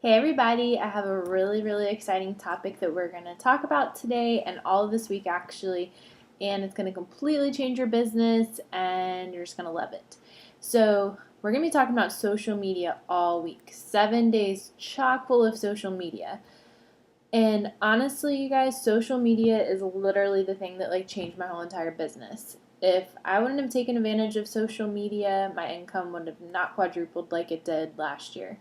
Hey everybody, I have a really exciting topic that we're going to talk about today and all of this week actually, and it's going to completely change your business and you're just going to love it. So, we're going to be talking about social media all week. 7 days chock full of social media. And honestly, you guys, social media is literally the thing that changed my whole entire business. If I wouldn't have taken advantage of social media, my income would have not quadrupled like it did last year.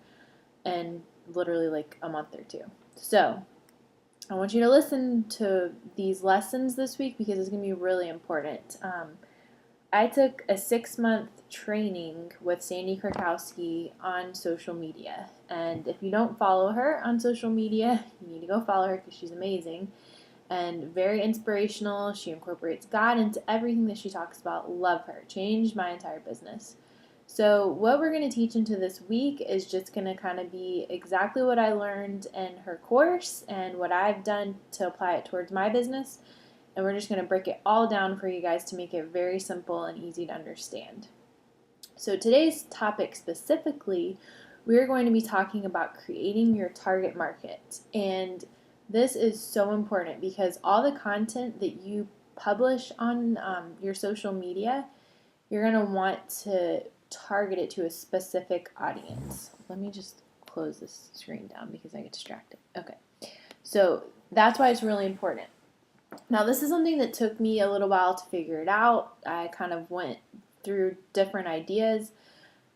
And literally a month or two. So I want you to listen to these lessons this week because it's going to be really important. I took a 6 month training with Sandy Krakowski on social media. And if you don't follow her on social media, you need to go follow her because she's amazing and very inspirational. She incorporates God into everything that she talks about. Love her. Changed my entire business. So, what we're going to teach into this week is just going to kind of be exactly what I learned in her course and what I've done to apply it towards my business. And we're just going to break it all down for you guys to make it very simple and easy to understand. So, today's topic specifically, we're going to be talking about creating your target market. And this is so important because all the content that you publish on your social media, you're going to want to target it to a specific audience. Let me just close this screen down because I get distracted. Okay. So that's why it's really important. Now, this is something that took me a little while to figure it out. I kind of went through different ideas,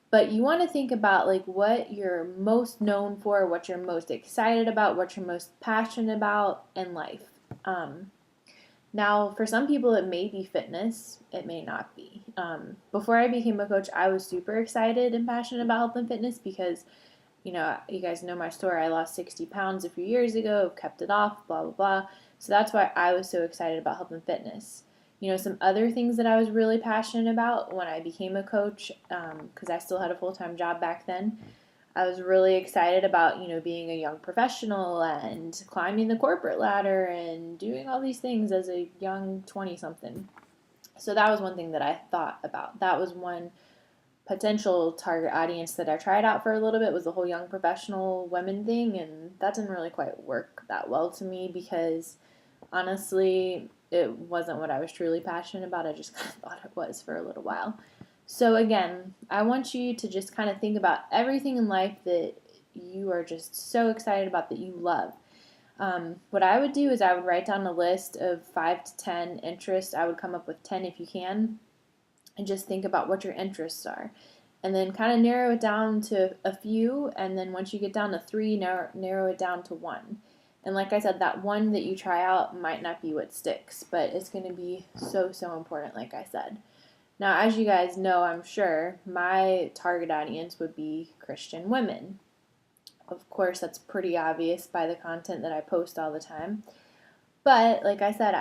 but you want to think about what you're most known for, what you're most excited about, what you're most passionate about in life. Now, for some people, it may be fitness. It may not be. Before I became a coach, I was super excited and passionate about health and fitness because, you guys know my story. I lost 60 pounds a few years ago, kept it off, blah, blah, blah. So that's why I was so excited about health and fitness. Some other things that I was really passionate about when I became a coach, because I still had a full-time job back then, I was really excited about, being a young professional and climbing the corporate ladder and doing all these things as a young 20 something. So that was one thing that I thought about. That was one potential target audience that I tried out for a little bit was the whole young professional women thing, and that didn't really quite work that well to me because honestly, it wasn't what I was truly passionate about. I just kind of thought it was for a little while. So, again, I want you to just kind of think about everything in life that you are just so excited about that you love. What I would do is I would write down a list of 5 to 10 interests. I would come up with 10 if you can, and just think about what your interests are. And then kind of narrow it down to a few, and then once you get down to 3, narrow it down to 1. And like I said, that one that you try out might not be what sticks, but it's going to be so important, like I said. Now, as you guys know, I'm sure, my target audience would be Christian women. Of course, that's pretty obvious by the content that I post all the time. But like I said,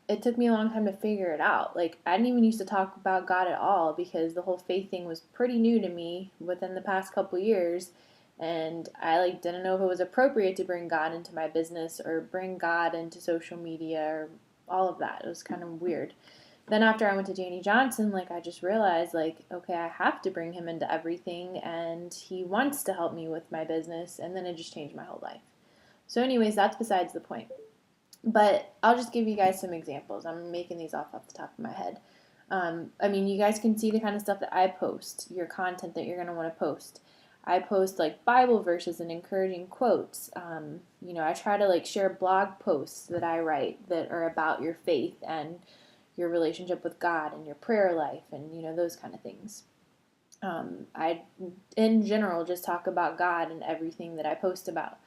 it took me a long time to figure it out. I didn't even used to talk about God at all because the whole faith thing was pretty new to me within the past couple years, and I didn't know if it was appropriate to bring God into my business or bring God into social media or all of that. It was kind of weird. Then after I went to Danny Johnson, I just realized, okay, I have to bring him into everything, and he wants to help me with my business, and then it just changed my whole life. So anyways, that's besides the point. But I'll just give you guys some examples. I'm making these off the top of my head. You guys can see the kind of stuff that I post, your content that you're going to want to post. I post Bible verses and encouraging quotes. I try to share blog posts that I write that are about your faith and your relationship with God and your prayer life and those kind of things. I in general just talk about God and everything that I post about.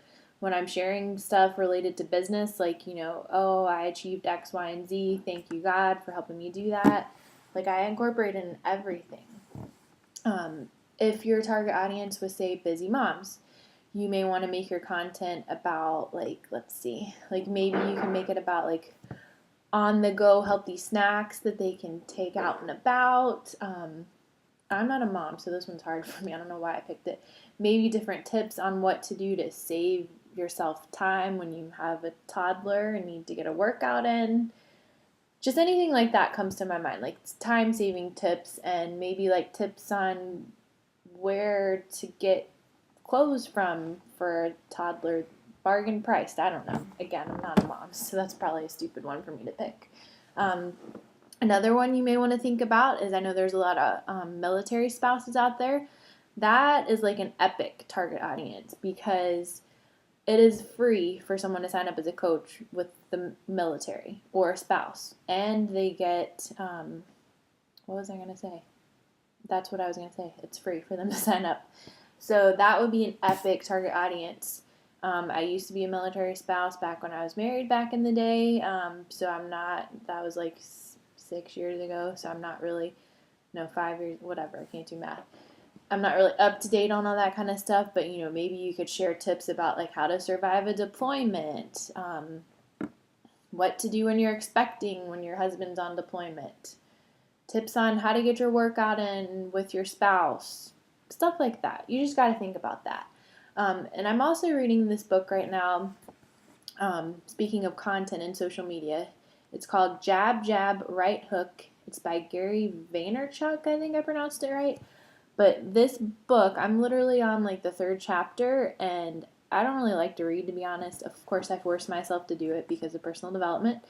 When I'm sharing stuff related to business, oh, I achieved X, Y, and Z. Thank you, God, for helping me do that. I incorporate in everything. If your target audience was, say, busy moms, you may want to make your content about, let's see, maybe you can make it about, on-the-go healthy snacks that they can take out and about. I'm not a mom, so this one's hard for me. I don't know why I picked it. Maybe different tips on what to do to save yourself time when you have a toddler and need to get a workout in. Just anything like that comes to my mind, time-saving tips and maybe tips on where to get clothes from for a toddler, bargain priced. I don't know. Again, I'm not a mom, so that's probably a stupid one for me to pick. Um, Another one you may want to think about is, I know there's a lot of military spouses out there. That is like an epic target audience because it is free for someone to sign up as a coach with the military or a spouse. And they get, what was I going to say? That's what I was going to say. It's free for them to sign up. So that would be an epic target audience. I used to be a military spouse back when I was married back in the day. So I'm not, that was like 6 years ago. So I'm not really, no, 5 years, whatever. I can't do math. I'm not really up to date on all that kind of stuff, but maybe you could share tips about like how to survive a deployment, what to do when you're expecting when your husband's on deployment, tips on how to get your workout in with your spouse, stuff like that. You just got to think about that. And I'm also reading this book right now, speaking of content and social media. It's called Jab, Jab, Right Hook. It's by Gary Vaynerchuk, I think I pronounced it right. But this book, I'm literally on like the 3rd chapter, and I don't really like to read, to be honest. Of course, I force myself to do it because of personal development.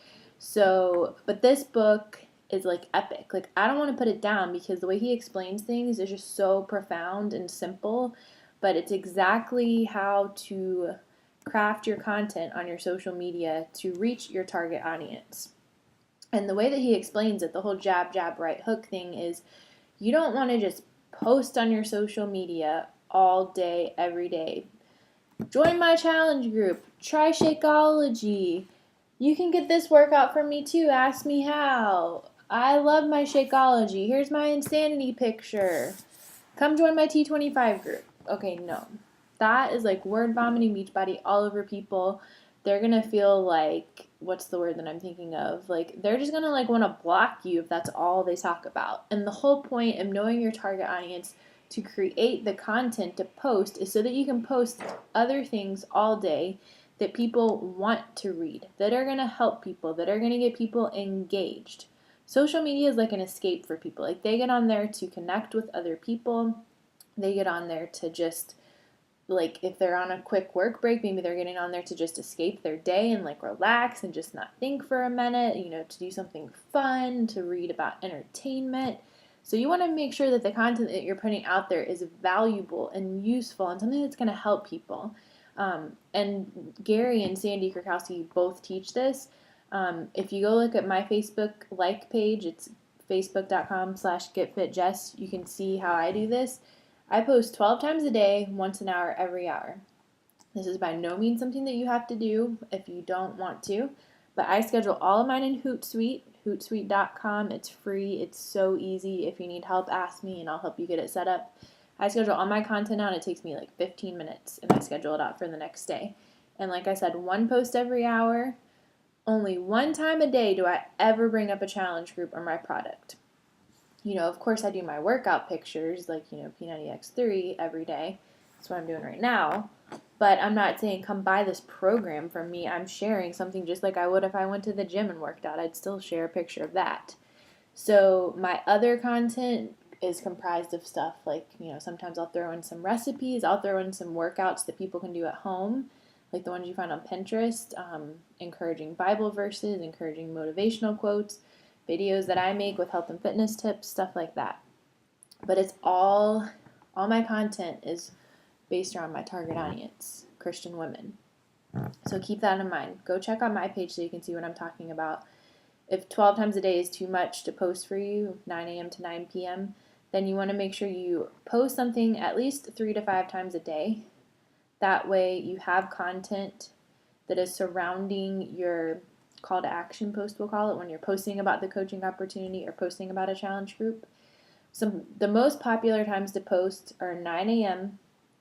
So, but this book is like epic. Like, I don't want to put it down because the way he explains things is just so profound and simple, but it's exactly how to craft your content on your social media to reach your target audience. And the way that he explains it, the whole jab, jab, right hook thing is, you don't want to just post on your social media all day, every day. Join my challenge group. Try Shakeology. You can get this workout from me too. Ask me how. I love my Shakeology. Here's my insanity picture. Come join my T25 group. Okay, no. That is like word vomiting Beachbody all over people. They're going to feel like, what's the word that I'm thinking of? Like, they're just going to like want to block you if that's all they talk about. And the whole point of knowing your target audience to create the content to post is so that you can post other things all day that people want to read, that are going to help people, that are going to get people engaged. Social media is like an escape for people. Like, they get on there to connect with other people. They get on there to just, like, if they're on a quick work break, maybe they're getting on there to just escape their day and like relax and just not think for a minute, to do something fun, to read about entertainment. So you want to make sure that the content that you're putting out there is valuable and useful and something that's going to help people. And Gary and Sandy Krakowski both teach this. If you go look at my Facebook like page, it's facebook.com/getfitjess. You can see how I do this. I post 12 times a day, once an hour, every hour. This is by no means something that you have to do if you don't want to, but I schedule all of mine in Hootsuite, hootsuite.com. It's free. It's so easy. If you need help, ask me and I'll help you get it set up. I schedule all my content out. It takes me like 15 minutes, and I schedule it out for the next day. And like I said, one post every hour. Only one time a day do I ever bring up a challenge group or my product. Of course I do my workout pictures, like, P90X3 every day. That's what I'm doing right now. But I'm not saying come buy this program from me. I'm sharing something just like I would if I went to the gym and worked out. I'd still share a picture of that. So my other content is comprised of stuff like, sometimes I'll throw in some recipes. I'll throw in some workouts that people can do at home, like the ones you find on Pinterest, encouraging Bible verses, encouraging motivational quotes, videos that I make with health and fitness tips, stuff like that. But it's all my content is based around my target audience, Christian women. So keep that in mind. Go check out my page so you can see what I'm talking about. If 12 times a day is too much to post for you, 9 a.m. to 9 p.m., then you want to make sure you post something at least 3 to 5 times a day. That way you have content that is surrounding your call to action post, we'll call it, when you're posting about the coaching opportunity or posting about a challenge group. So the most popular times to post are 9 a.m.,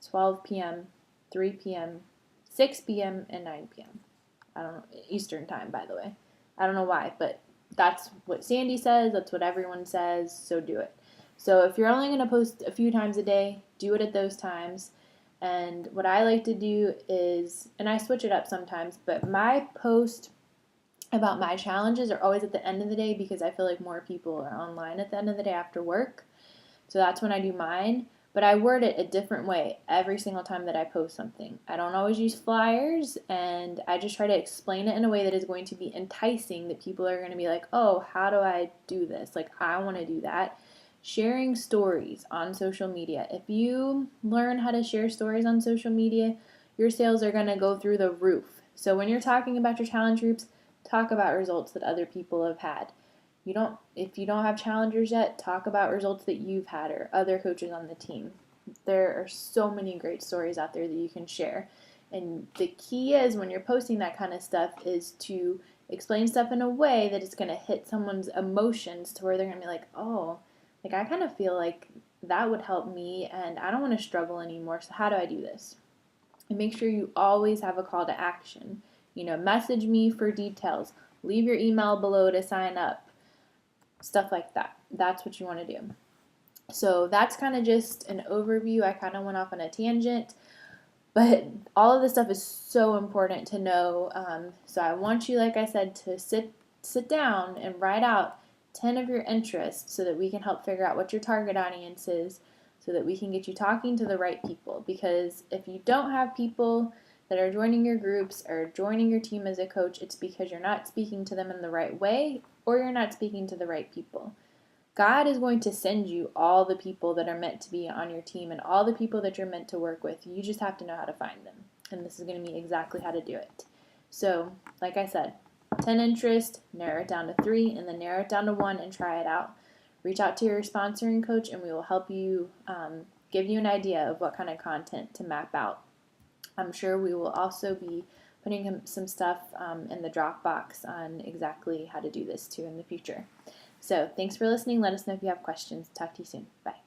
12 p.m., 3 p.m., 6 p.m., and 9 p.m. I don't know, Eastern time, by the way. I don't know why, but that's what Sandy says, that's what everyone says, so do it. So if you're only going to post a few times a day, do it at those times. And what I like to do is, and I switch it up sometimes, but my post about my challenges are always at the end of the day because I feel like more people are online at the end of the day after work. So that's when I do mine. but I word it a different way every single time that I post something. I don't always use flyers, and I just try to explain it in a way that is going to be enticing, that people are going to be like, oh, how do I do this? Like, I want to do that. Sharing stories on social media. If you learn how to share stories on social media, your sales are going to go through the roof. So when you're talking about your challenge groups, talk about results that other people have had. If you don't have challengers yet, talk about results that you've had or other coaches on the team. There are so many great stories out there that you can share. And the key is, when you're posting that kind of stuff, is to explain stuff in a way that it's going to hit someone's emotions to where they're going to be like, oh, like I kind of feel like that would help me and I don't want to struggle anymore. So how do I do this? And make sure you always have a call to action. Message me for details. Leave your email below to sign up. Stuff like that. That's what you want to do. So that's kind of just an overview. I kind of went off on a tangent, but all of this stuff is so important to know. So I want you, like I said, to sit down and write out 10 of your interests so that we can help figure out what your target audience is, so that we can get you talking to the right people. Because if you don't have people that are joining your groups or joining your team as a coach, it's because you're not speaking to them in the right way, or you're not speaking to the right people. God is going to send you all the people that are meant to be on your team and all the people that you're meant to work with. You just have to know how to find them. And this is going to be exactly how to do it. So, like I said, 10 interests, narrow it down to 3, and then narrow it down to 1 and try it out. Reach out to your sponsoring coach, and we will help you give you an idea of what kind of content to map out. I'm sure we will also be putting some stuff in the Dropbox on exactly how to do this too in the future. So thanks for listening. Let us know if you have questions. Talk to you soon. Bye.